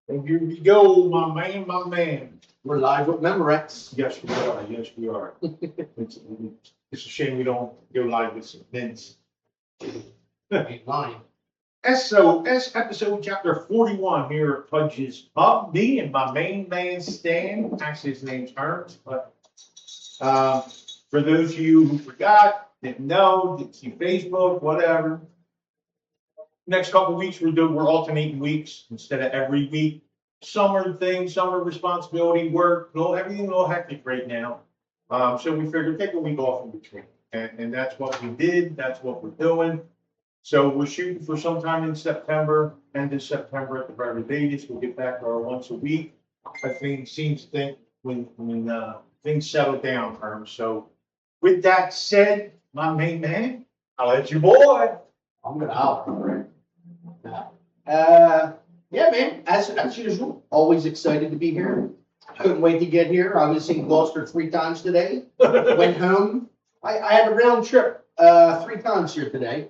And here we go, my man, my man. We're live with Memorex. Yes, we are. Yes, we are. It's a shame we don't go live with some Vince. Ain't lying. SOS episode chapter 41 here at Pudge's Pub. Me and my main man Stan. Actually, his name's Ernst, but for those of you who forgot, didn't know, didn't see Facebook, whatever. Next couple weeks we're alternating weeks instead of every week. Summer things, summer responsibility, work, everything a little hectic right now. So we figured take a week off in between, and that's what we did. That's what we're doing. So we're shooting for sometime in September, end of September at the very latest. We'll get back to our once a week. I think seems to think when things settle down, Herm. So with that said, my main man, I'll let you boy. I'm gonna holler, right? Yeah, man. As usual, always excited to be here. Couldn't wait to get here. I was in Gloucester 3 times today. Went home. I had a round trip 3 times here today.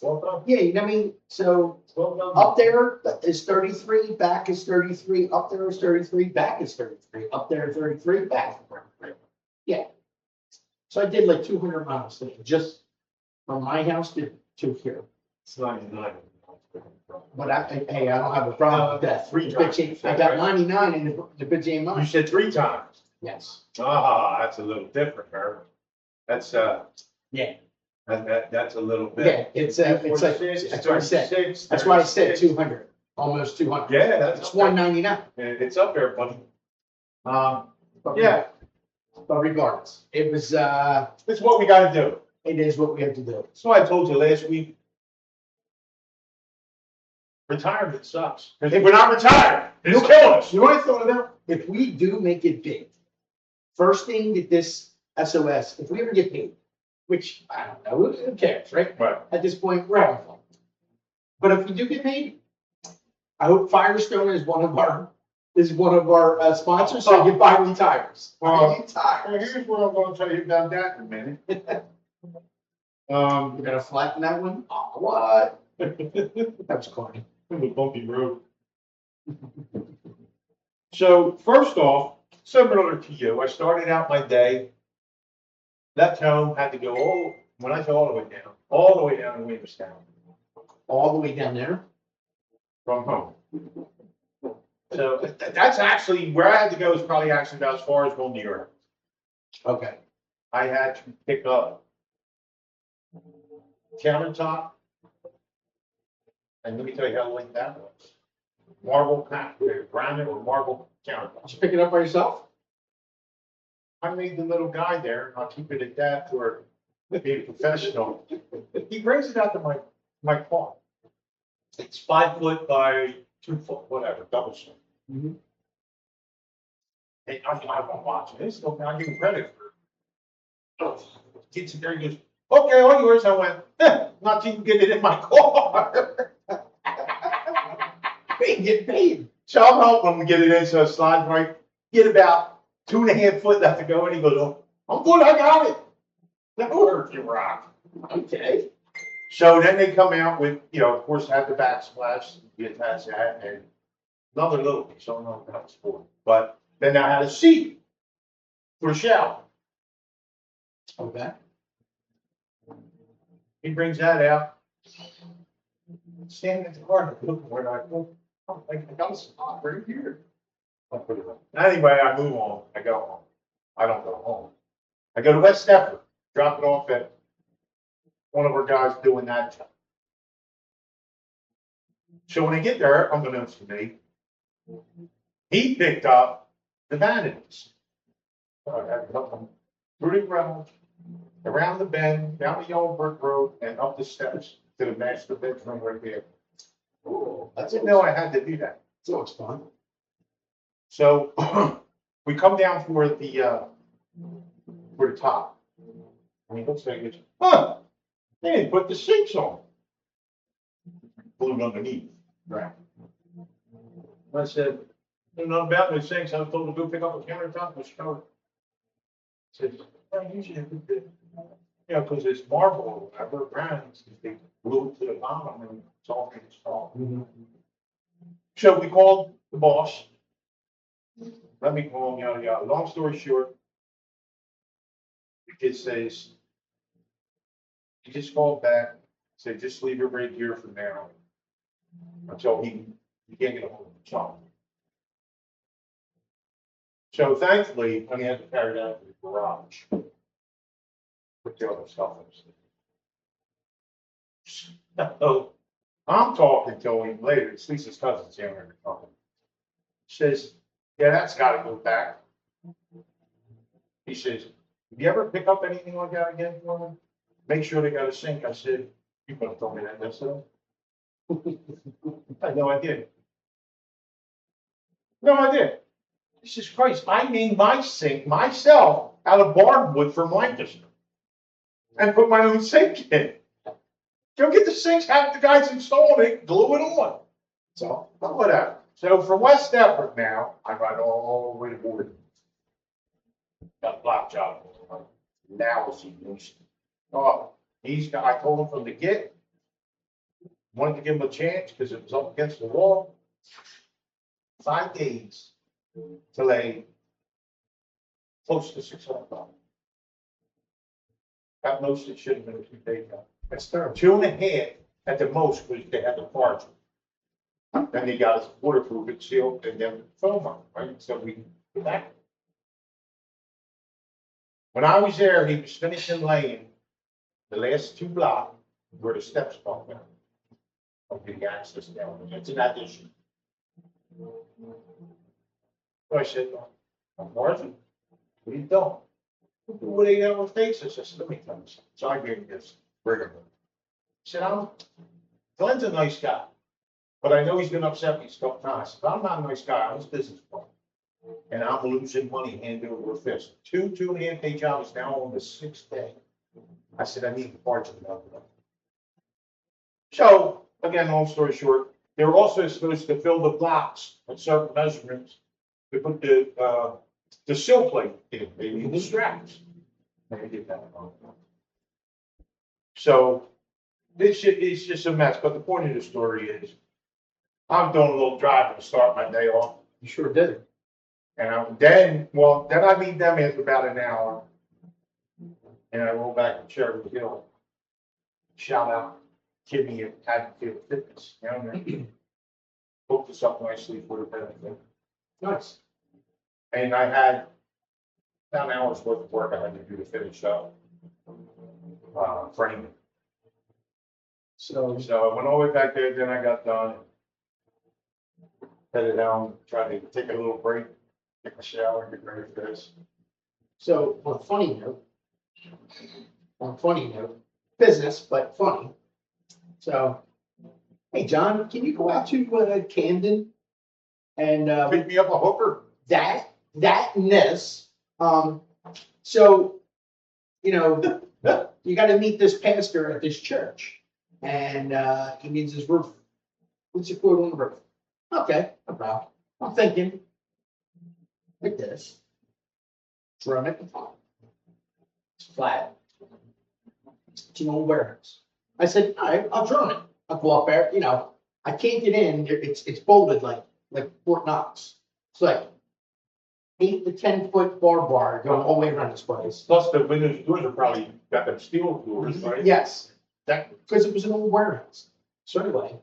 Well done. Yeah, you know what I mean? So Well done. up there is 33, back is 33, up there is 33, back is 33, up there 33, back is 33. Yeah. So I did like 200 miles today, just from my house to here. It's 99. But hey, I don't have a problem with that. Three I got 99 in the bitch ain't You mine. said 3 times. Yes. Ah, that's a little different, Herb. That's Yeah. that's a little bit. Yeah, it's like, that's what I said. 36, That's why I said 36. 200, almost 200. Yeah, that's It's up there. 199. It's up there, buddy. But Yeah, But regardless, it was, it's what we got to do. it is what we have to do. That's why I told you last week. Retirement sucks. Because we're not retired. It's killing us. You know what I thought about? If we do make it big, first thing that this SOS, if we ever get paid, which I don't know, who cares, right? Right. At this point, we're having fun. But if we do get paid, I hope Firestone is one of our sponsors, so you buy me tires. Well, Buy me tires. Here's what I'm going to tell you about that in a minute. We're gonna flatten that one. Oh, what? That was corny. The bumpy road. So first off, similar to you, I started out my day, left home, had to go when I say all the way down to Williamstown All the way down there. from home. So that's actually where I had to go is probably actually about as far as going to Europe. Okay. I had to pick up countertop. And let me tell you how late that was. Marble, granite or marble countertop. Did you pick it up by yourself? I made the little guy there, I'll keep it at that for being professional. He brings it out to my car. It's 5 foot by 2 foot, whatever, double swing. Mm-hmm. And I won't watch this, so I'll give him credit for it. Gets it there, he goes, okay, all yours. I went, not to even get it in my car. They get paid. So I'm helping him get it in, so it slides right. Get about 2.5 foot left to go, and he goes, oh, I'm good, I got it. That worked, you rock. Okay. So then they come out with, of course, have the backsplash, you attach that, and another little piece, I don't know what that was for. But then I had a seat for a shower. Okay. He brings that out. Standing at the car, looking where I go. Oh, I got a spot right here. I'll put it on. Anyway, I move on. I go home. I don't go home. I go to West Stepford, drop it off at one of our guys doing that job. So when I get there, unbeknownst to me, he picked up the vanities. So I had to help him through the garage, around the bend, down the yellow brick road, and up the steps to the master bedroom right there. Cool. I didn't know I had to do that. So it's fun. So we come down for the top. And he looks like it's, they didn't put the sinks on. Glued underneath. Right. I said, there's nothing about those sinks. I was told to go pick up a countertop and shower. I said, I usually do that. Because it's marble or whatever, granite, they glue it to the bottom and it's all installed. Mm-hmm. So we called the boss. Let me go on, yada, yada. Long story short, the kid says, he just called back, said, just leave it right here for now until he can't get a hold of the son. So thankfully, I had to carry that to the garage. Put the other stuff in. So I'm talking to him later, it's Lisa's cousin's younger in the company. Says, yeah, that's gotta go back. He says, have you ever pick up anything like that again for them? Make sure they got a sink. I said, you could have told me that yesterday. No, I did. No, I did. Jesus Christ, I made my sink myself out of barnwood from Lancaster and put my own sink in. Go get the sinks, have the guys install it, glue it on. So, but whatever. So from West Effort now, I ride all the way to Borden. Got a block job. Now is he loose. Oh, I told him from the get, wanted to give him a chance because it was up against the wall. 5 days to lay close to $600. At most, it should have been a 2-day job. That's terrible. 2.5 at the most was they had the parts. Then they got us waterproof and sealed and then foam on it, right? So we back. When I was there, he was finishing laying the last 2 blocks where the steps come down. I'm getting access down. It's an addition. So I said, Martin, what are you doing? What are you going to face? I said, let me tell you something. So I gave him this rigor. He said, Glenn's a nice guy, but I know he's been upset me a couple times. But I'm not a nice guy. I'm his business partner. And I'm losing money hand over fist. 2.5 day job is now on the 6th day. I said, I need the parts of that. So, again, long story short, they were also supposed to fill the blocks at certain measurements to put the sill plate in. They need the straps. And they did that. So, it's just a mess. But the point of the story is, I'm doing a little driving to start my day off. You sure did. And then I meet them after about an hour. And I roll back to Cherry Hill. Shout out Kimmy at Hadfield Fitness down there. Hooked us up nicely for the benefit. Nice. And I had about an hour's worth of work I had to do to finish up framing. So I went all the way back there, then I got done. Headed down, tried to take a little break, take a shower, get ready for this. So on a funny note, business, but funny. So, hey, John, can you go out to Camden and Pick me up a hooker. that and this? So, you know, you got to meet this pastor at this church, and he needs his roof. What's your quote on the roof? Okay, no problem. I'm thinking like this. Drum it. It's flat. It's an old warehouse. I said, all right, I'll drum it. I'll go up there. You know, I can't get in. It's bolted like Fort Knox. It's like 8 to 10 foot bar going all the way around this place. Plus the windows, doors are probably got them steel doors, right? Yes, because it was an old warehouse. So anyway,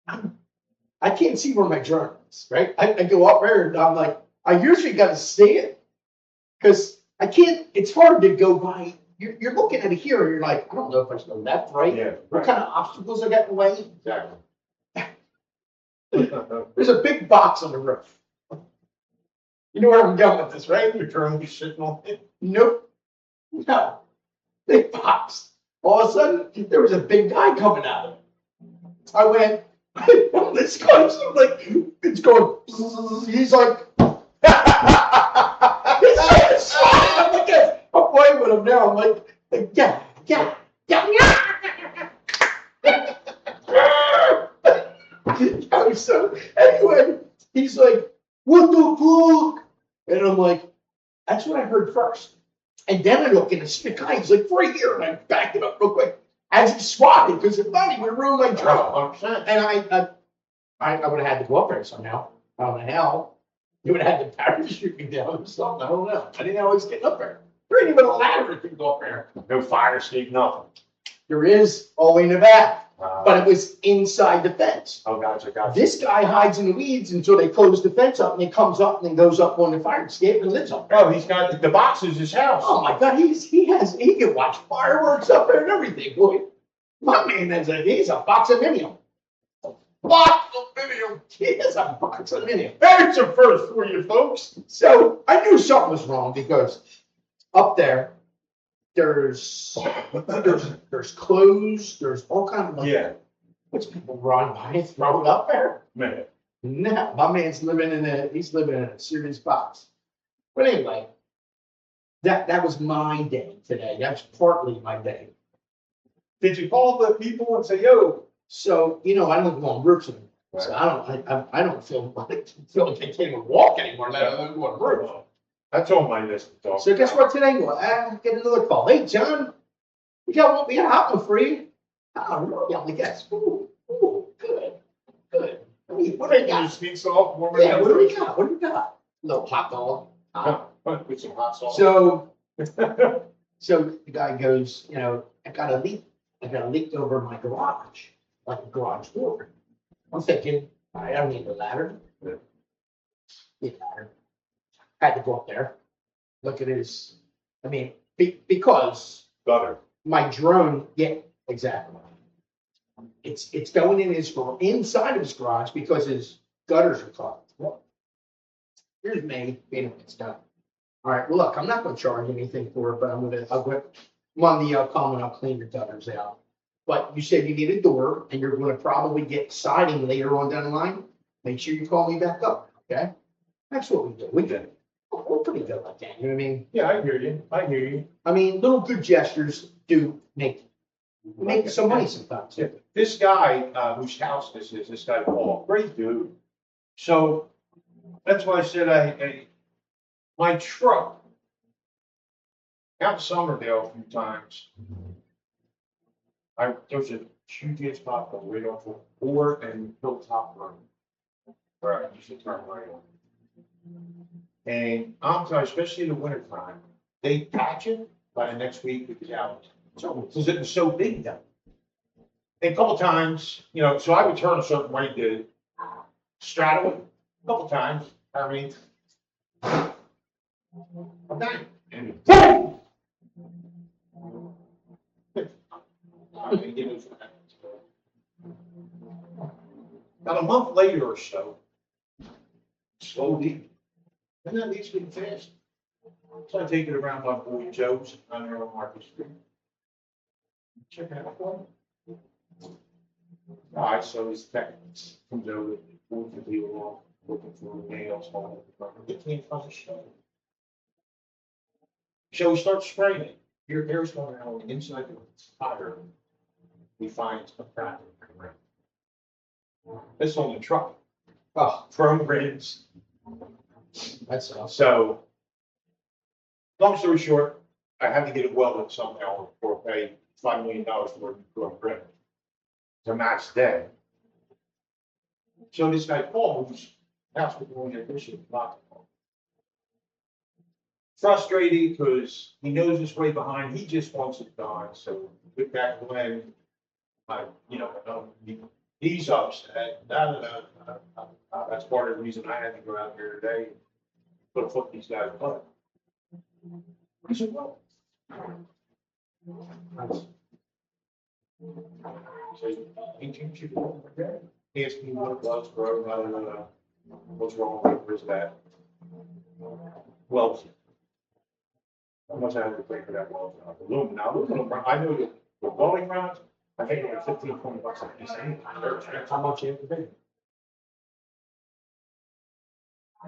I can't see where my drum is, right? I go up there and I'm like, I usually got to see it because I can't, it's hard to go by. You're looking at it here and you're like, I don't know if I should go left, right? Yeah. What kind of obstacles I got in the way? Exactly. There's a big box on the roof. You know where I'm going with this, right? Your turn will be sitting on it. Nope. No. Big box. All of a sudden, there was a big guy coming out of it. I went, this guy's like, it's going, he's like, I'm like, I'm playing with him now. I'm like, yeah. So anyway, he's like, what the fuck? And I'm like, that's what I heard first. And then I look and it's the guy, he's like, right here. And I backed it up real quick as he swatted because if not, he would ruin my drum. 100%. And I would have had to go up there somehow. How the hell? You would have had to parachute me down or something. I don't know. I didn't know I was getting up there. There ain't even a ladder to go up there. No fire escape, nothing. There is all in the back, But but it was inside the fence. oh, gotcha. This guy hides in the weeds until they close the fence up, and he comes up and then goes up on the fire escape and lives up there. Oh, he's got the box is his house. Oh my God, he can watch fireworks up there and everything, boy. My man he's a box of minium. Box of minium. He is a box of minium. That's a first for you folks. So I knew something was wrong because up there, there's clothes, there's all kinds of like, Yeah. which people run by and throw it up there. Man. No, my man's living in a serious box. But anyway, that was my day today. That's partly my day. Did you call the people and say, yo? So, I don't go on roofs anymore. So I don't feel like I can't even walk anymore, let alone go on roofs. That's on my list to talk. So guess what today? I get another call. Hey, John, we got a hot one for you. Oh, really? I'm like, yes. Ooh, good. What do we got? Speak soft. Yeah, what do we got? What do we got? Little hot dog. With some hot sauce. So the guy goes, I got a leak. I got a leak over my garage, like a garage door. I'm thinking, I don't need a ladder. Need a ladder. Had to go up there. Look at his. I mean, because Gutter. my drone. Yeah, exactly. It's going in inside of his garage because his gutters are clogged. Well, here's me being it's done. All right. Well, look, I'm not going to charge anything for it, but I'm Monday I'll come and I'll clean your gutters out. But you said you need a door, and you're going to probably get siding later on down the line. Make sure you call me back up. Okay. That's what we do. We're pretty good like that. You know what I mean? Yeah, I hear you. I mean, little good gestures do make some money sometimes. Yeah. This guy, whose house this is, this guy Paul, great dude. So that's why I said my truck out in Sommerdale a few times. There's a huge spot right off of Ford and Hilltop Road where I used to turn right on. And I'm telling you, especially in the wintertime, they patch it by the next week it was out. Because it was so big then. And a couple times, so I would turn a certain way to straddle it. A couple times. I mean, I'm dying. And boom! About a month later or so, slowly, and that leads me fast. So I take it around my boy Joe's on there on Market Street. Check it out for me. All right, so his text comes over, pulls the deal off, looking for nails, all over the front. It from the show. So we start spraying it. Your air's going out on the inside of the tire. We find a crack in the rim. This on the truck. Oh, chrome rims. That's awesome. So, long story short, I had to get it welded somehow or pay $5 million for a rim to match that. So this guy Paul, whose house was going to addition, frustrated because he knows his way behind. He just wants it done. So with that when he's upset. That's part of the reason I had to go out here today and put a foot in these guys' butt. I said, well. So he came to me, asked me what it was, bro. What's wrong with it? Where's that? Well, how much I had to pay for that weld? Aluminum. Now, aluminum, I know the welding rods, I think it was $15-20 a piece. How much you have to pay?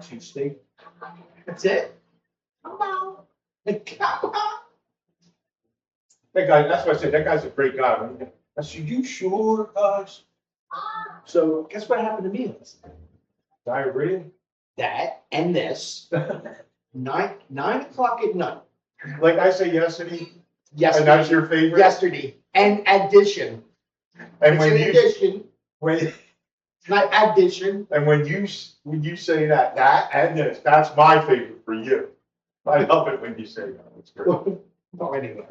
Two steak. That's it. That guy, that's what I said, that guy's a great guy. I said, you sure, guys? So guess what happened to me last night? Diarrhea? That and this. 9 o'clock at night. Like I say yesterday, and Yesterday. that's your favorite? Yesterday. And addition. And It's when an you, addition. when, Not addition. And when you say that and this, that's my favorite for you. I love it when you say that. It's great. Oh, anyway.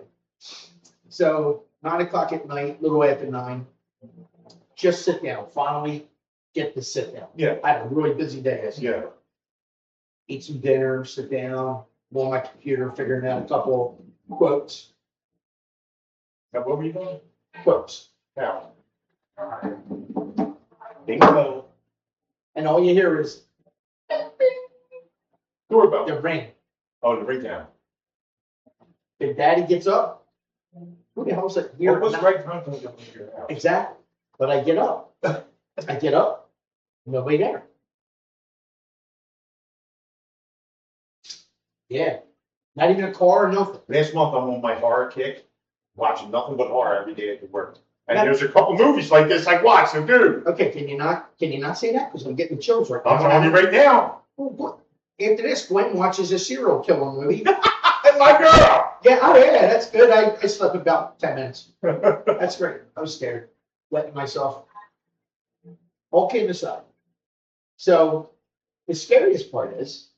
So 9 o'clock at night, little after 9, just sit down. Finally get to sit down. Yeah. I had a really busy day yesterday. Yeah. Eat some dinner, sit down, go on my computer, figuring out a couple quotes. Now, what were you doing? Quotes. Now. Bingo. And all you hear is Doorbell. the ring. Oh, the ringtone. If daddy gets up, who the hell's it here? What was the right time to get to your house? Exactly. But I get up. Nobody there. Yeah. Not even a car or nothing. Last month, I'm on my horror kick, watching nothing but horror every day at work. And there's a couple movies like this I watch, so dude. Okay, can you not say that? Because I'm getting chills right now. I'm telling you right now. After this, Gwen watches a serial killer movie. And my girl. Yeah, oh yeah, that's good. I slept about 10 minutes. That's great. I was scared. Letting myself. All kidding aside. So the scariest part is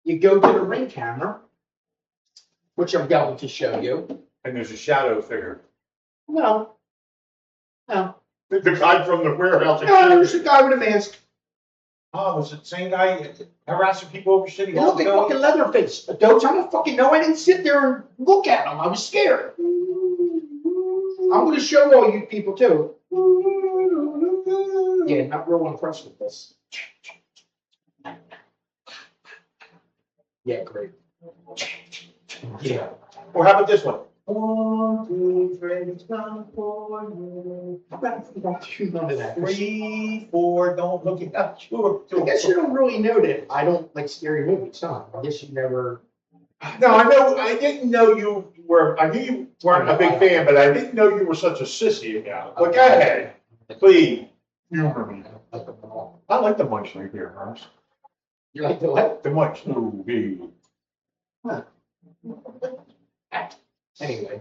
you go to the ring camera, which I'm going to show you. And there's a shadow figure. No. The guy from the warehouse. No, there's a guy with a mask. Oh, was it the same guy harassing people over City He Hall? looked like fucking Leatherface. But don't I don't fucking know. I didn't sit there and look at him. I was scared. I'm going to show all you people too. Yeah, not real impressed with this. Yeah, great. Yeah. Or how about this one? 1, 2, 3, come for you. How about none of that? 3, 4, don't look it up. Sure. I guess you don't really know that I don't like scary movies, huh? I guess you never. No, I didn't know you were, I knew you weren't a big fan, but I didn't know you were such a sissy about it. But go ahead, please. Humor me. I like the munch right here, Herms. You like the what? The munch movie. Huh. Anyway,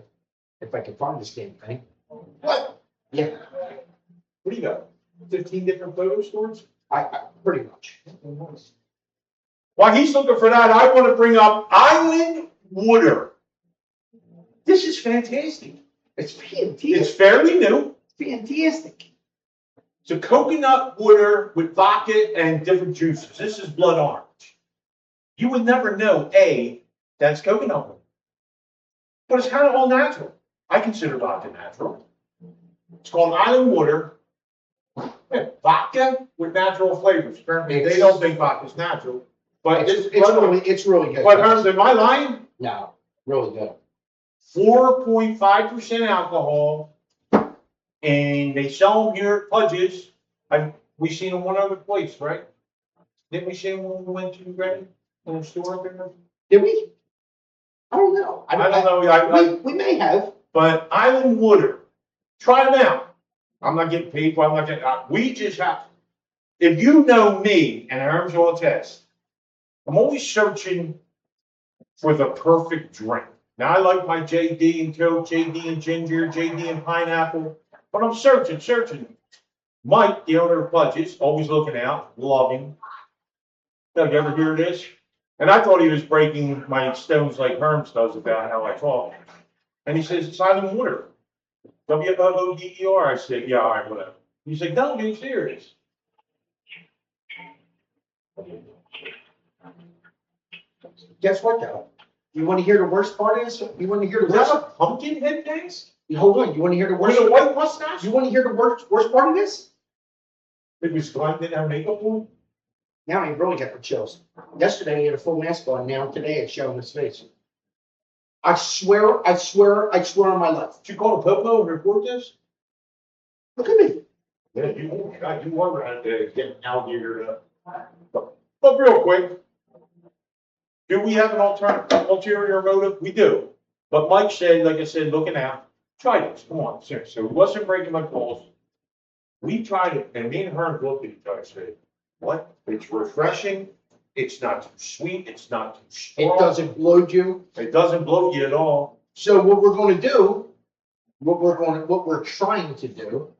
if I can find this damn thing. What? Yeah, What do you got? 15 different photo stores? I pretty much. While he's looking for that, I want to bring up Island Water. This is fantastic. It's fantastic. It's fairly new. Fantastic. It's a coconut water with vodka and different juices. This is blood orange. You would never know, that's coconut water. But it's kind of all natural. I consider vodka natural. It's called Island Water. Yeah, vodka with natural flavors. Apparently, they don't think vodka's natural. But It's really good. But Herms, am I lying? No, really good. 4.5% alcohol. And they sell them here at Pudge's. We seen them one other place, right? Didn't we see them when we went to Reading in the store up there? Did we? I don't know. I don't know. We may have. But Island Water, try them out. I'm not getting paid for. I'm not getting. We just have. If you know me, and Herms will attest, I'm always searching for the perfect drink. Now I like my JD and Coke, JD and ginger, JD and pineapple, but I'm searching. Mike, the owner of Pudge's, always looking out, loving. Have you ever hear this? And I thought he was breaking my stones like Herms does about how I talk. And he says, it's Island Water. WOODER. I said, yeah, all right, whatever. He's like, no, be serious. Guess what, though? You want to hear the worst part of this? You want to hear the Is that worst? a pumpkin head face? Hold on. You want to hear the With worst? a white mustache? You want to hear the worst part of this? It was Glenn didn't have makeup on? Now I really got the chills. Yesterday he had a full mask on. Now today it's showing his face. I swear on my life. Did you call the Popo and report this? Look at me. Yeah, you were out there getting alligator. But real quick, do we have an ulterior motive? We do. But Mike said, like I said, looking out, try this. Come on, seriously. It wasn't breaking my balls. We tried it, and me and Herm looked at each other and said, what? It's refreshing. It's not too sweet. It's not too strong. It doesn't bloat you. It doesn't bloat you at all. So what we're going to do, what we're trying to do,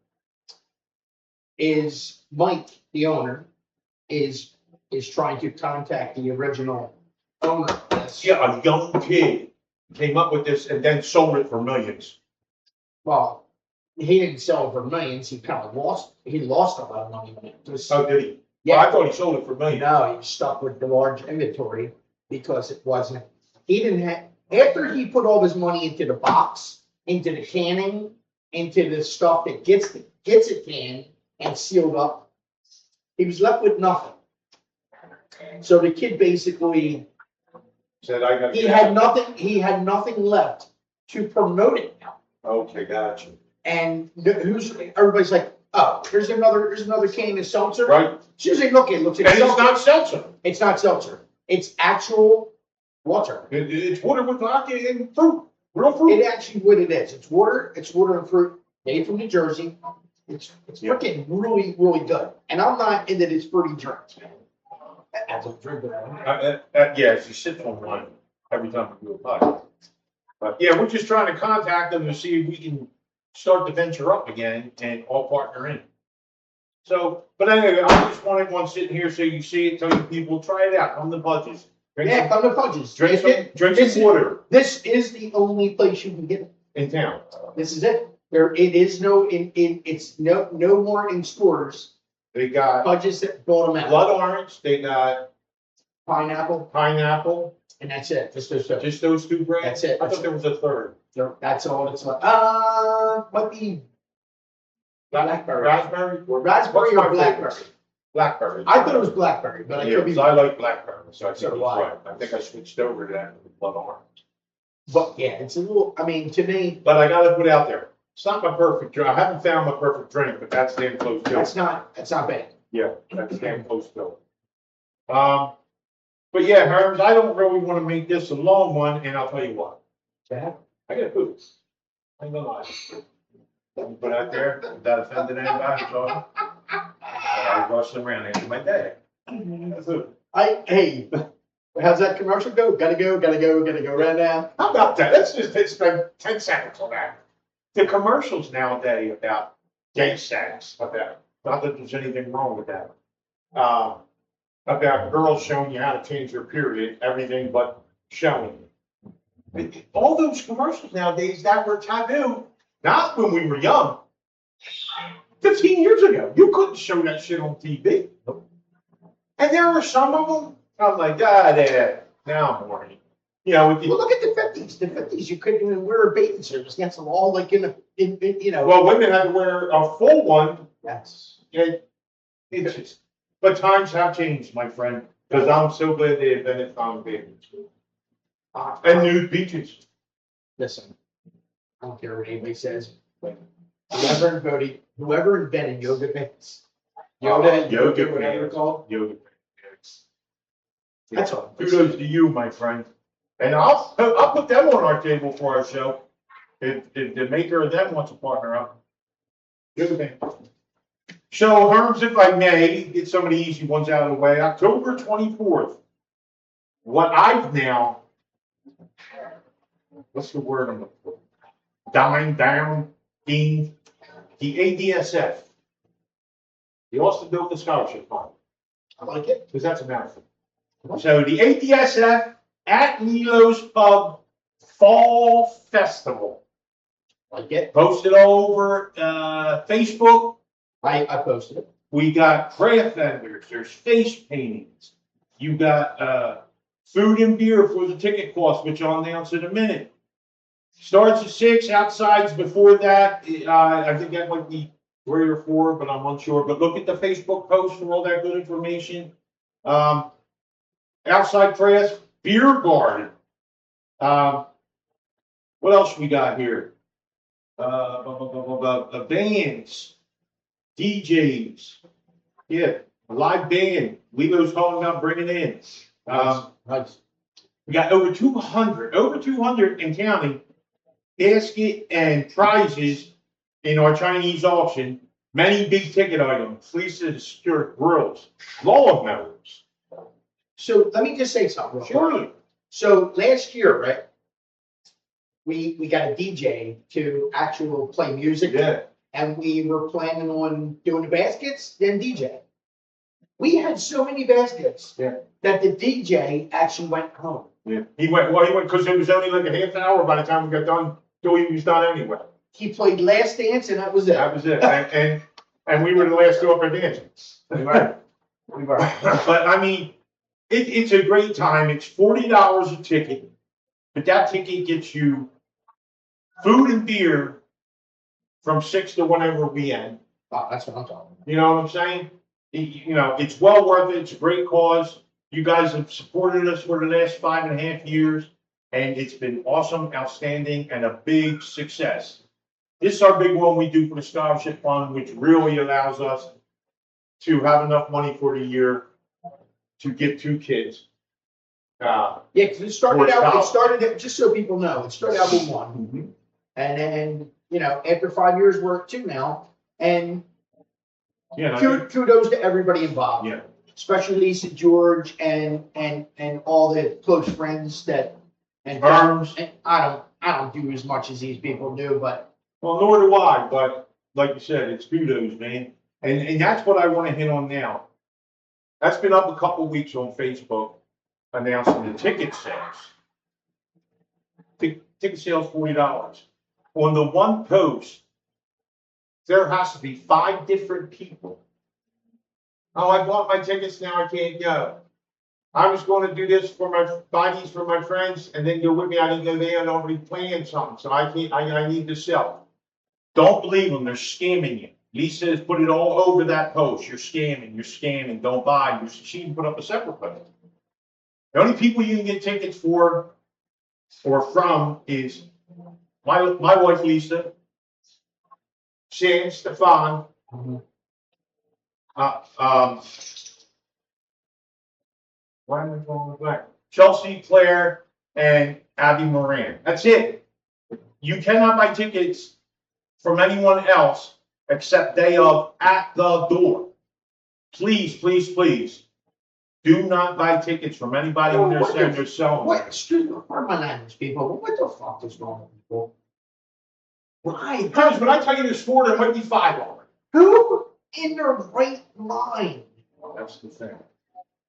is Mike, the owner, is trying to contact the original owner of this. Yeah, a young kid came up with this and then sold it for millions. Well, he didn't sell it for millions. He lost a lot of money on it. Oh, did he? Yeah. Well, I thought he sold it for millions. No, he was stuck with the large inventory because it wasn't, he didn't have, after he put all his money into the box, into the canning, into the stuff that gets it canned and sealed up, he was left with nothing. So the kid basically Said I got. he had nothing left to promote it now. Okay, gotcha. And everybody's like, oh, here's another can of seltzer. Right. As soon as they look, it looks like And it's seltzer. not seltzer. It's not seltzer. It's actual water. It's water with vodka and fruit. Real fruit. It actually what it is. It's water and fruit made from New Jersey. It's freaking really, really good. And I'm not into this fruity drinks, man. As a drinker. Yeah, she sips on one every time we do a podcast. But yeah, we're just trying to contact them to see if we can start the venture up again and all partner in. So, but anyway, I just wanted one sitting here so you see it, tell you people, try it out. Come to Budges. Yeah, come to Fudges. Drink some water This is the only place you can get it. in town. This is it. It is it's no more in stores. They got Fudges that bought them out. blood orange, they got Pineapple, pineapple, and that's it. Just those two. just those two brands. That's it. I thought there was a third. That's all it's like. Might be blackberry. Raspberry? Raspberry or blackberry. Blackberry. I thought it was blackberry, but I Yeah, could be. 'cause I like blackberry, so I So think do he's I. right. I think I switched over to that with blood orange. But yeah, it's a little. I mean, to me, But I gotta put it out there. It's not my perfect drink. I haven't found my perfect drink, but that's damn close to that's it. not bad. Yeah, that's damn close to it. But yeah, Herms, I don't really want to make this a long one, and I'll tell you what. Yeah. I got food. I ain't gonna lie. Put out there, without offending anybody, so I rush around into my day. That's it. Hey, how's that commercial go? Gotta go right now. How about that? Let's just spend 10 seconds on that. The commercials nowadays about gay sex, about, not that there's anything wrong with that. About girls showing you how to change your period, everything but showing. All those commercials nowadays that were taboo, not when we were young. 15 years ago, you couldn't show that shit on TV. And there were some of them, I'm like, yeah, now I'm horny. You know, Well, look at the 50s. The 50s, you couldn't even wear a bathing suit. It was against the law, like in you know. well, women had to wear a full one. Yes. It's just, but times have changed, my friend, because I'm so glad they invented thong bathing and nude beaches. Listen, I don't care what anybody says, but whoever invented yoga pants, yoga, whatever it's called, Yoga. that's all. Kudos to you, my friend. And I'll put them on our table for our show. If the maker of them wants to partner up. Yoga pants. So, Herms, if I may, get some of the easy ones out of the way. October 24th. What I've now, what's the word I'm looking for? Deemed the ADSF, the Austin Delta Scholarship Fund, I like it. because that's a mouthful. So the ADSF at Milo's Pub Fall Festival. Like it. Posted all over Facebook. I posted it. We got craft vendors, there's face paintings. You got food and beer for the ticket cost, which I'll announce in a minute. Starts at 6, outside's before that. I think that might be 3 or 4, but I'm unsure. But look at the Facebook post for all that good information. Outside craft, beer garden. What else we got here? Bands, DJs. Yeah, a live band. Lilo's calling about bringing in. Nice. We got over 200 and counting basket and prizes in our Chinese auction. Many big ticket items, fleeces, skirt, grills, lawn mowers. So let me just say something. real quick. Surely. So last year, right? We got a DJ to actually play music. Yeah. and we were planning on doing the baskets, then DJ. We had so many baskets that the DJ actually went home. Yeah. He went because it was only like a half an hour by the time we got done till he was done anyway. He played Last Dance and that was it. That was it. And we were the last two up there dancing. We were. But I mean, it's a great time. It's $40 a ticket, but that ticket gets you food and beer from 6 to whenever we end. Oh, that's what I'm talking about. You know what I'm saying? You know, it's well worth it. It's a great cause. You guys have supported us for the last 5.5 years, and it's been awesome, outstanding, and a big success. This is our big one we do for the scholarship fund, which really allows us to have enough money for the year to get 2 kids. Yeah, because it started, just so people know, it started out with 1. Mm-hmm. And then, you know, after 5 years, we're at 2 now. And kudos to everybody involved. Yeah. Especially Lisa, George, and all the close friends that, and I don't do as much as these people do, but. Well, nor do I, but like you said, it's kudos, man. And that's what I want to hit on now. That's been up a couple weeks on Facebook announcing the ticket sales. Ticket sales, $40. On the one post, there has to be 5 different people. Oh, I bought my tickets, now I can't go. I was going to do this for my buddies, for my friends, and then go with me. I didn't go there and already planned something, so I can't. I need to sell. Don't believe them. They're scamming you. Lisa has put it all over that post. You're scamming. Don't buy. She even put up a separate post. The only people you can get tickets for or from is my wife, Lisa, Shan, Stefan, why am I going blank? Chelsea, Claire, and Abby Moran. That's it. You cannot buy tickets from anyone else except they are at the door. Please, please, please, do not buy tickets from anybody when they're saying they're selling. What? Excuse me, pardon my language, people. What the fuck is going on, people? Why? Because when I tell you there's 4, there might be 5 already. Who in their right mind? That's the thing.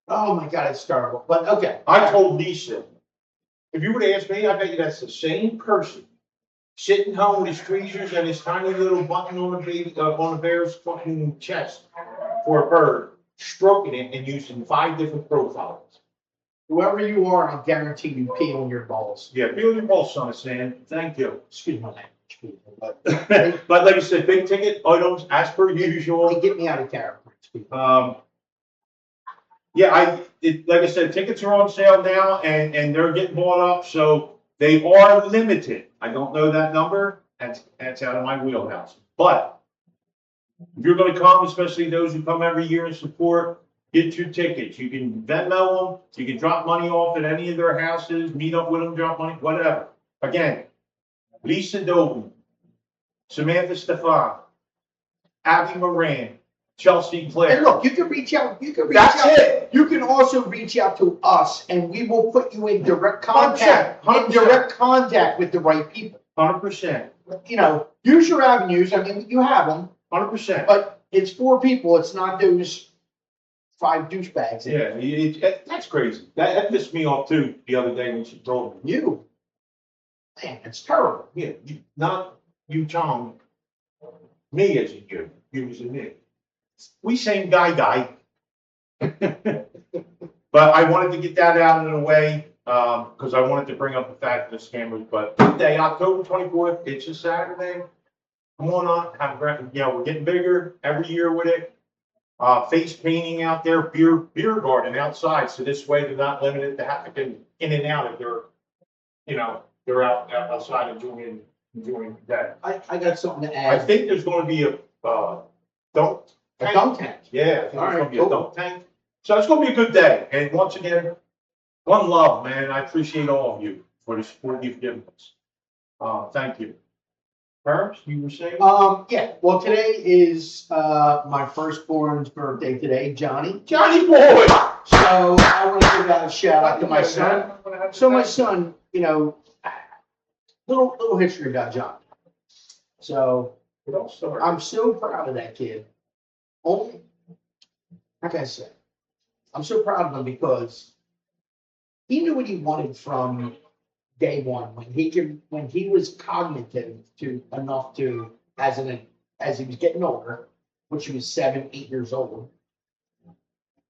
Oh my God, it's terrible. But okay. I told Lisa, if you would ask me, I bet you that's the same person sitting home with his tweezers and his tiny little button on the bear's fucking chest for a bird, stroking it and using 5 different profiles. Whoever you are, I guarantee you pee on your balls. Yeah, pee on your balls, son of Sam. Thank you. Excuse my language, people. But like I said, big ticket items as per usual. They get me out of character. Yeah, like I said, tickets are on sale now and they're getting bought up, so they are limited. I don't know that number. That's out of my wheelhouse. But if you're going to come, especially those who come every year and support, get 2 tickets. You can Venmo them. You can drop money off at any of their houses, meet up with them, drop money, whatever. Again, Lisa Dobin, Samantha Stefan, Abby Moran, Chelsea Claire. And look, you can reach out. That's it. You can also reach out to us, and we will put you in direct contact. 100%. In direct contact with the right people. 100%. You know, use your avenues. I mean, you have them. 100%. But it's 4 people. It's not those 5 douchebags. Yeah, that's crazy. That pissed me off too the other day when she told me. Man, it's terrible. Yeah, not you, Tom. Me as in you. You as in me. We same guy. But I wanted to get that out of the way because I wanted to bring up the fact that the scammers. But today, October 24th, it's a Saturday. Come on up, have a great. We're getting bigger every year with it. Face painting out there, beer garden outside. So this way they're not limited to have to get in and out if they're outside enjoying that. I got something to I add. think there's going to be a dunk tank. Dunk tank. Yeah, I think there's going to be a cool. dunk tank. So it's going to be a good day. And once again, one love, man. I appreciate all of you for the support you've given us. Thank you. Parents, you were saying? Yeah. Well, today is my firstborn's birthday today, Johnny. Johnny boy! So I want to give out a shout out to my son. So my son, little history about John. So It all started. I'm so proud of that kid. Only, like I said, I'm so proud of him because he knew what he wanted from day one. When he was cognitive to enough to, as he was getting older, which he was 7, 8 years old,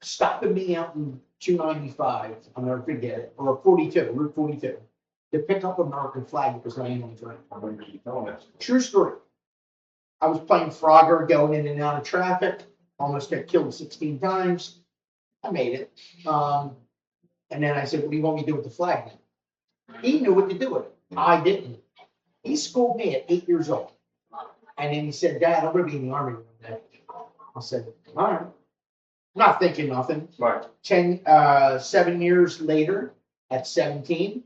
stopping me out in 295, I'll never forget it, or 42, Route 42, to pick up American flag because I ain't on the I remember you telling us. True story. I was playing Frogger, going in and out of traffic, almost got killed 16 times. I made it. And then I said, what do you want me to do with the flag now? He knew what to do with it. I didn't. He schooled me at 8 years old. And then he said, Dad, I'm going to be in the Army one day. I said, all right. Not thinking nothing. Right. 7 years later, at 17,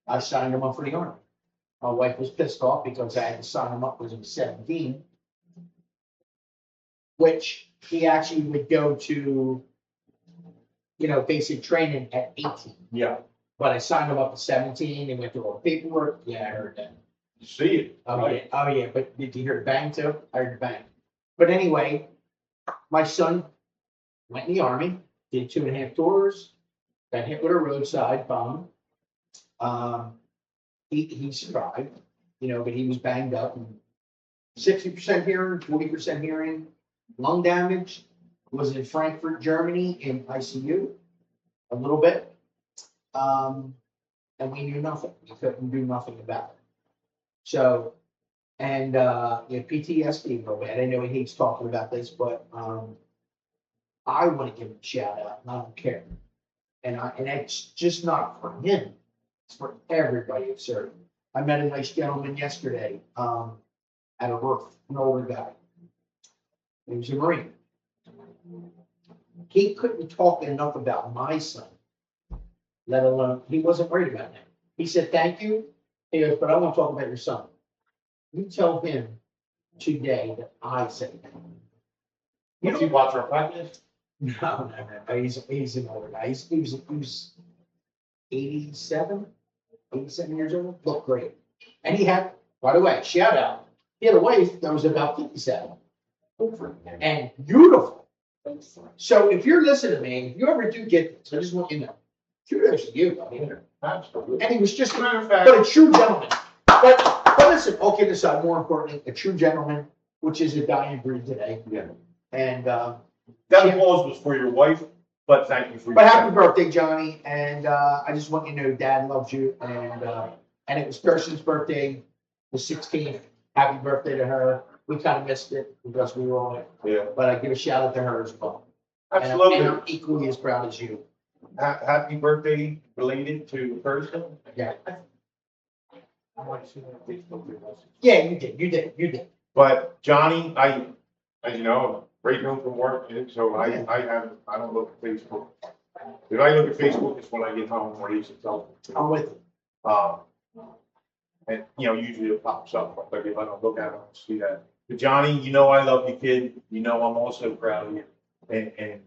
I signed him up for the Army. My wife was pissed off because I had to sign him up because he was 17, which he actually would go to, basic training at 18. Yeah. But I signed him up at 17 and went through all the paperwork. Yeah, I heard that. You see it. Oh, Right. yeah. Oh, yeah. But did you hear the bang too? I heard the bang. But anyway, my son went in the Army, did 2.5 tours, got hit with a roadside bomb. He survived, but he was banged up. And 60% hearing, 40% hearing, lung damage. Was in Frankfurt, Germany, in ICU a little bit. And we knew nothing. We couldn't do nothing about it. So, and PTSD real bad. I know he hates talking about this, but I want to give him a shout out, and I don't care. And it's just not for him. It's for everybody who served. I met a nice gentleman yesterday at a work, an older guy. He was a Marine. He couldn't talk enough about my son, let alone, he wasn't worried about him. He said, thank you. He goes, but I want to talk about your son. You tell him today that I said that. Did you watch our practice? No. He's an older guy. He was 87 years old. Looked great. And he had, by the way, shout out, he had a wife that was about 57. And beautiful. So if you're listening to me, if you ever do get this, I just want you to know, kudos to you. I mean, Absolutely. and he was just, Matter of fact, but a true gentleman. But listen, all kidding aside, more importantly, a true gentleman, which is a dying breed today. yeah. And That applause was for your wife, but thank you for your. but happy birthday, Johnny. And I just want you to know Dad loves you. And it was Kirsten's birthday, the 16th. Happy birthday to her. We kind of missed it because we were on it. Yeah. But I give a shout out to her as well. Absolutely. And I'm equally as proud as you. Happy birthday related to person. Yeah. I might see that Facebook video. Yeah, you did. But Johnny, as you know, right home from work, and so I don't look at Facebook. If I look at Facebook, it's when I get home or use the telephone. I'm with you. And usually it pops up, but if I don't look at it, I don't see that. But Johnny, I love you, kid. I'm also proud of you. And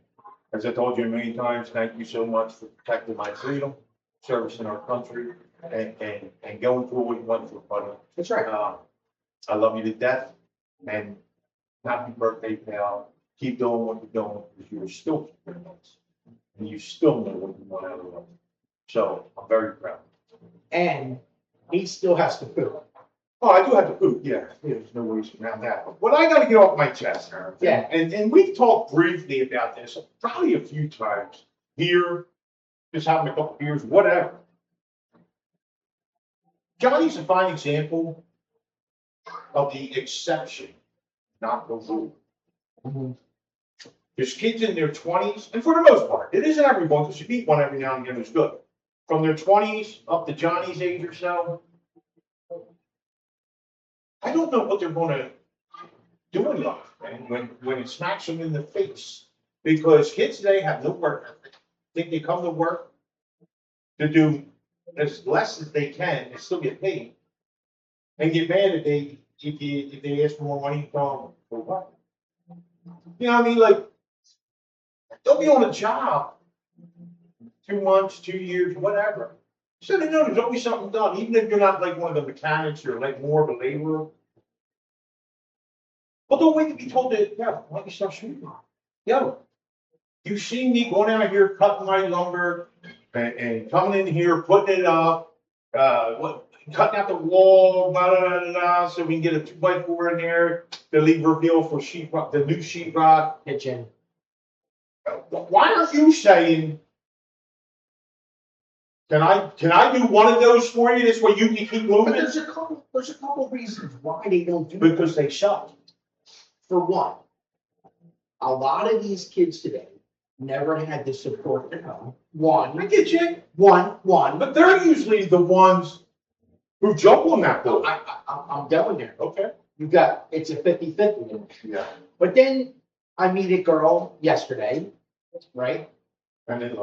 as I told you many times, thank you so much for protecting my freedom, servicing our country, and going through what you went through, buddy. That's right. I love you to death, and happy birthday, pal. Keep doing what you're doing, because you're still keeping us, and you still know what you want out of life. So I'm very proud. And he still has to poop. Oh, I do have to poop, yeah. There's no ways around that. But what I got to get off my chest, Aaron. Yeah. And we've talked briefly about this, probably a few times here, just having a couple of beers, whatever. Johnny's a fine example of the exception, not the rule. Mm-hmm. There's kids in their 20s, and for the most part, it isn't everyone, because you meet one every now and again who's good. From their 20s up to Johnny's age or so, I don't know what they're going to do in life, man, when it smacks them in the face. Because kids today have no work ethic. Think they come to work to do as less as they can and still get paid, and get mad if they ask for more money from for what? You know what I mean? Like, they'll be on a job 2 months, 2 years, whatever. So they know there's always something done, even if you're not like one of the mechanics or like more of a laborer. Well, don't wait to be told that, yeah, why don't you stop shooting? Yo, you see me going out here cutting my lumber and coming in here, putting it up, cutting out the wall, blah, blah, blah, blah, so we can get a 2x4 in there to leave reveal for sheetrock, the new sheetrock. Kitchen. Why aren't you saying, can I do one of those for you? This way you can keep But moving? there's a couple reasons why they don't do it. Because they suck. For one, a lot of these kids today never had the support at home. I One, get you, but but they're usually the ones who jump on that boat. I'm going there. Okay. It's a 50-50. Yeah. But then I meet a girl yesterday, right? And then,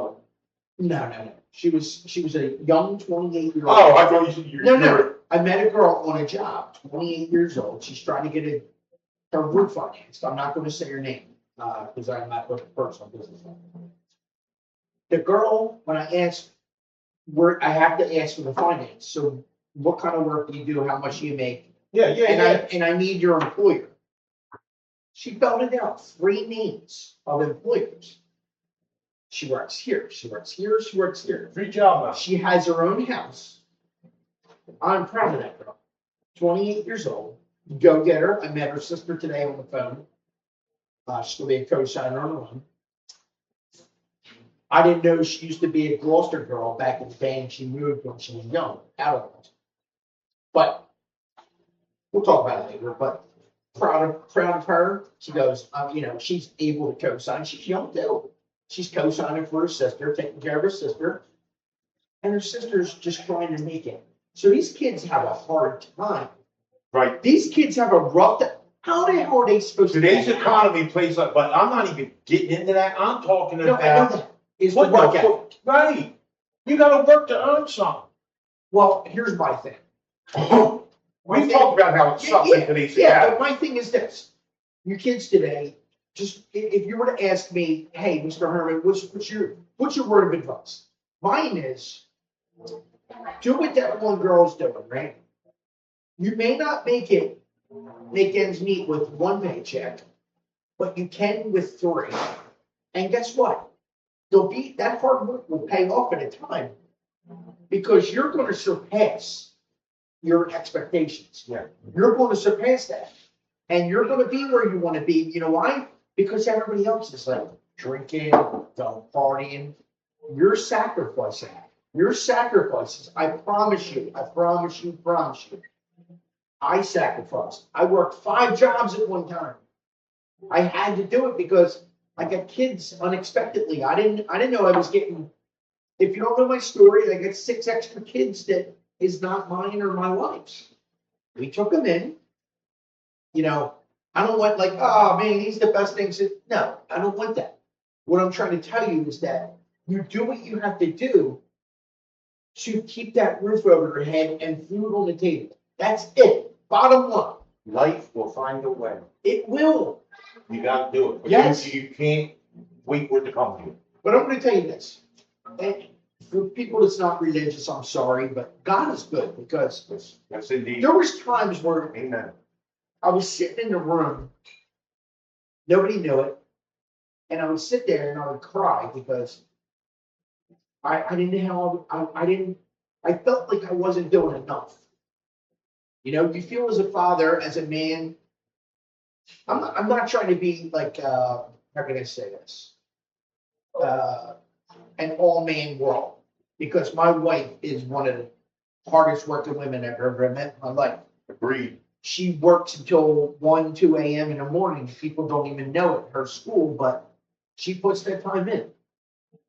No. She was a young 28-year-old. oh, I thought you No. I met a girl on a job, 28 years old. She's trying to get her roof financed. I'm not going to say her name because I'm not with personal business. The girl, when I asked, I have to ask for the finance. So, what kind of work do you do? How much do you make? Yeah. And I need your employer. She belted out 3 names of employers. She works here. She works here. She works here. Free job now. She has her own house. I'm proud of that girl. 28 years old. Go get her. I met her sister today on the phone. She's going to be a co-signer on one. I didn't know she used to be a Gloucester girl back in the day, and she moved when she was young, out of Gloucester. But we'll talk about it later. But proud of her. She goes, she's able to co-sign. She's young too. She's co-signing for her sister, taking care of her sister. And her sister's just trying to make it. So these kids have a hard time. Right. These kids have a rough time. How the hell are they supposed Today's to? economy plays like, but I'm not even getting into that. I'm talking No, I know about that. Is the what work the ethic. fuck, right? You got to work to earn something. Well, here's my thing. We talked about how it sucks in today's Yeah, but economy. my thing is this. You kids today, just if you were to ask me, hey, Mr. Herman, what's your word of advice? Mine is, do what that one girl's doing, right? You may not make ends meet with 1 paycheck, but you can with 3. And guess what? That hard work will pay off at a time because you're going to surpass your expectations. Yeah. You're going to surpass that. And you're going to be where you want to be. You know why? Because everybody else is like drinking, partying. You're sacrificing. Your sacrifices. I promise you. I sacrificed. I worked 5 jobs at one time. I had to do it because I got kids unexpectedly. I didn't know I was getting. If you don't know my story, I got 6 extra kids that is not mine or my wife's. We took them in. I don't want oh man, he's the best thing. No, I don't want that. What I'm trying to tell you is that you do what you have to do to keep that roof over your head and food on the table. That's it. Bottom line. Life will find a way. It will. You got to do it. But Yes. You can't wait for it to come to you. But I'm going to tell you this. And for people that's not religious, I'm sorry, but God is good because Yes, indeed. there was times where Amen. I was sitting in the room, nobody knew it, and I would sit there and I would cry because I didn't know how I felt like I wasn't doing enough. You feel as a father, as a man. I'm not trying to be like how can I say this? An all-man world because my wife is one of the hardest working women I've ever met in my life. Agreed. She works until 1, 2 a.m. in the morning. People don't even know it, her school, but she puts that time in,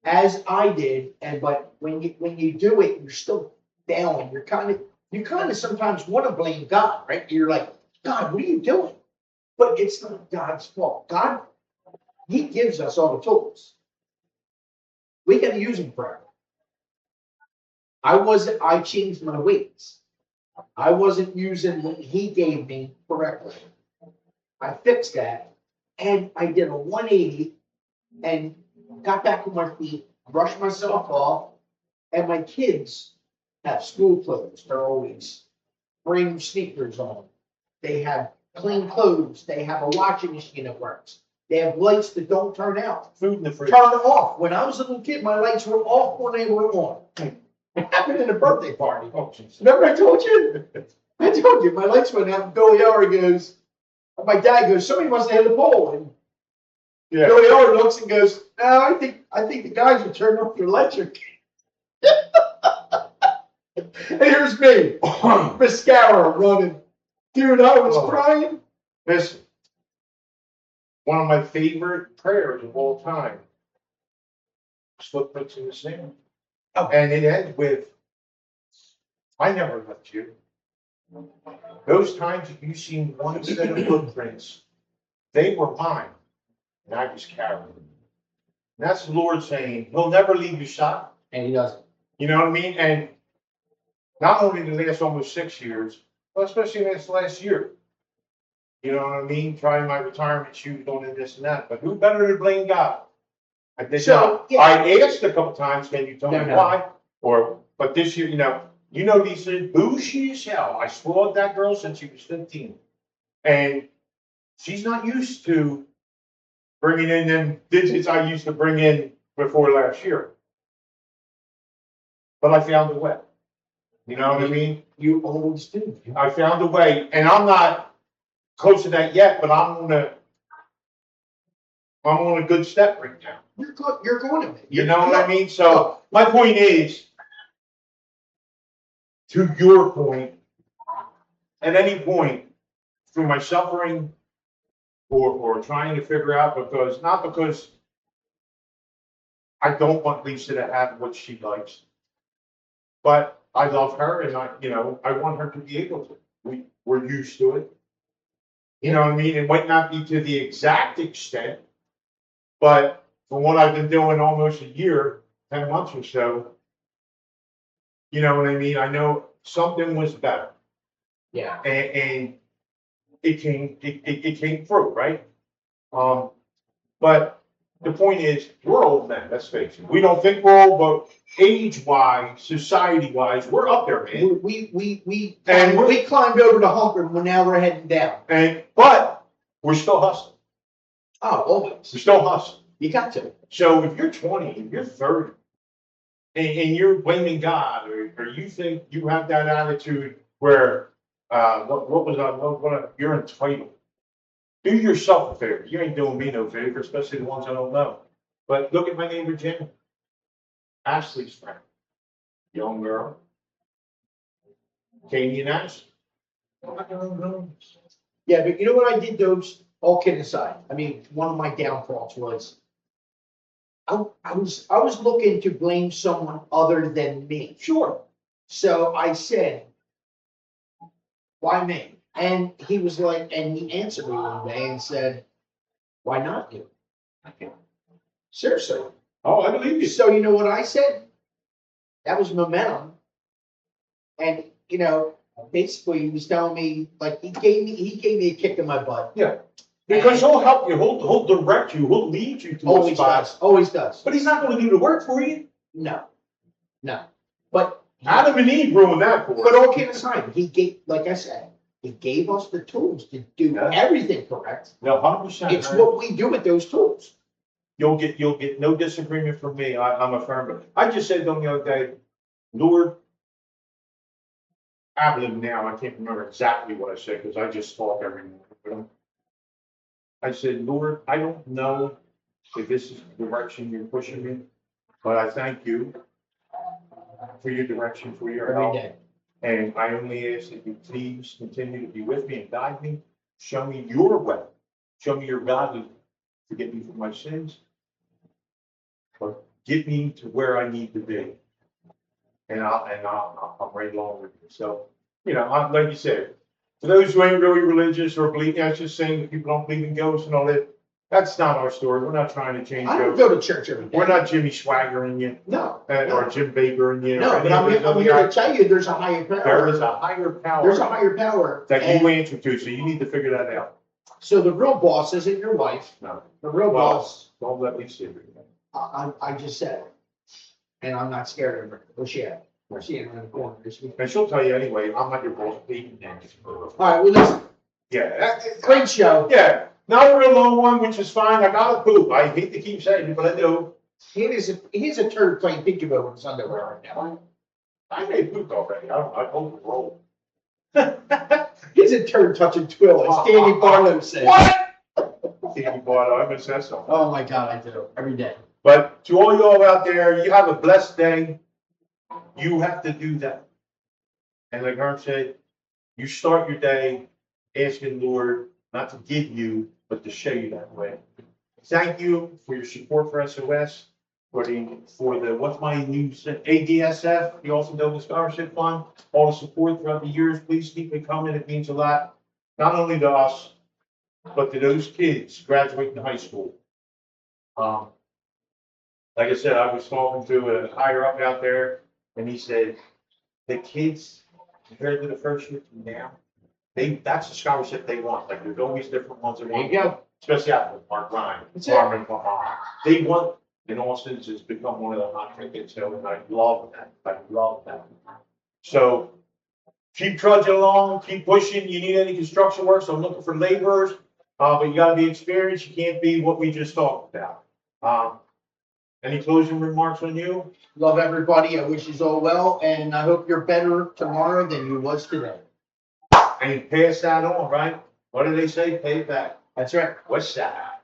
as I did. But when you do it, you're still down. You kind of sometimes want to blame God, right? You're like, God, what are you doing? But it's not God's fault. God, He gives us all the tools. We got to use them forever. I changed my ways. I wasn't using what He gave me correctly. I fixed that and I did a 180 and got back on my feet, brushed myself off, and my kids have school clothes. They're always bring sneakers on. They have clean clothes. They have a washing machine that works. They have lights that don't turn out. Food in the fridge. Turn off. When I was a little kid, my lights were off when they were on. It happened in a birthday party. Oh, jeez. Remember I told you? I told you, my lights went out and Billy Howard goes, my dad goes, somebody must have hit a pole. And Yeah. Billy Howard looks and goes, no, I think the guys are turning off the electric. And here's me, mascara running. Dude, I was crying. Listen, one of my favorite prayers of all time is footprints in the sand. Oh. And it ends with, I never left you. Those times that you've seen one set of footprints, they were mine, and I just carried them. And that's the Lord saying, He'll never leave your side. And he doesn't. You know what I mean? And not only the last almost 6 years, but especially this last year. You know what I mean? Trying my retirement shoes on and this and that. But who better to blame God? I did So, not. yeah. I asked a couple times, can you tell me No. why? But this year, you know these things, bougie as hell. I spoiled that girl since she was 15. And she's not used to bringing in them digits I used to bring in before last year. But I found a way. You know what I mean? You always do. I found a way, and I'm not close to that yet, but I'm on a good step right now. You're going to be. You know what I mean? So my point is, to your point, at any point through my suffering or trying to figure out not because I don't want Lisa to have what she likes, but I love her and I want her to be able to. We're used to it. You know what I mean? It might not be to the exact extent, but from what I've been doing almost a year, 10 months or so, you know what I mean? I know something was better. Yeah. And it came through, right? But the point is, we're old men, let's face it. We don't think we're old, but age-wise, society-wise, we're up there, man. We And climbed over the hump and now we're heading down. But we're still hustling. Oh, always. We're still hustling. You got to. So if you're 20, if you're 30, and you're blaming God, or you think you have that attitude where, you're entitled. Do yourself a favor. You ain't doing me no favor, especially the ones I don't know. But look at my neighbor Jim, Ashley's friend, young girl, Katie and Ashley. Yeah, but you know what I did, those, all kidding aside, I mean, one of my downfalls was I was looking to blame someone other than me. Sure. So I said, why me? And he was like, and he answered me one day and said, why not you? Seriously. Oh, I believe you. So you know what I said? That was momentum. And basically he was telling me, like, he gave me a kick in my butt. Yeah. Because he'll help you, he'll direct you, he'll lead you to Always spots. does. Always does. But he's not going to do the work for you. No. But Adam and Eve ruined that for us. But all kidding aside, he gave, like I said, he gave us the tools to do everything correct. No, 100%. It's what we do with those tools. You'll get no disagreement from me. I'm a firm. I just said to him the other day, Lord, I believe now, I can't remember exactly what I said because I just talk every morning with him. I said, Lord, I don't know if this is the direction you're pushing me, but I thank you for your direction, for your Every help. day. And I only ask that you please continue to be with me and guide me. Show me your way. Show me your godly. Forgive me for my sins. But get me to where I need to be. And I'll right along with you. So, like you said, for those who ain't really religious or believe, that's just saying that people don't believe in ghosts and all that. That's not our story. We're not trying to change I don't ghosts. go to church every day. We're not Jimmy Swaggering you. No. Or Jim Baker and you. No, but I'm here to tell you there's a higher power. There is a higher power. There's a higher power. That you answer to, so you need to figure that out. So the real boss isn't your wife. No. The real boss. Don't let me see it. I just said it. And I'm not scared of her. Where's she at? Where's she at around the corner? And she'll tell you anyway, I'm not your boss. All All right, well, listen. Yeah. Great show. Yeah. Not a real long one, which is fine. I gotta poop. I hate to keep saying it, but I do. He's a turd playing peekaboo with his underwear right now. I made poop already. I hope it rolled. He's a turd touching twill, as Danny Barlow said. What? Danny Barlow, I miss that song. Oh my God, I do every day. But to all y'all out there, you have a blessed day. You have to do that. And like Herm said, you start your day asking Lord not to give you, but to show you that way. Thank you for your support for SOS, for the what's my new ADSF, the Also Known Scholarship Fund, all the support throughout the years. Please keep it coming. It means a lot, not only to us, but to those kids graduating high school. Like I said, I was talking to a higher up out there, and he said, the kids compared to the first year to now, that's the scholarship they want. Like there's always different ones that There you want, go. especially after Mark Ryan, That's it. Carmen Bahama. They want, in Austin, it's become one of the hot tickets, so and I love that. I love that. So keep trudging along, keep pushing. You need any construction work, so I'm looking for laborers, but you gotta be experienced. You can't be what we just talked about. Any closing remarks on you? Love everybody. I wish you all well, and I hope you're better tomorrow than you was today. And pass that on, right? What do they say? Pay it back. That's right. What's that?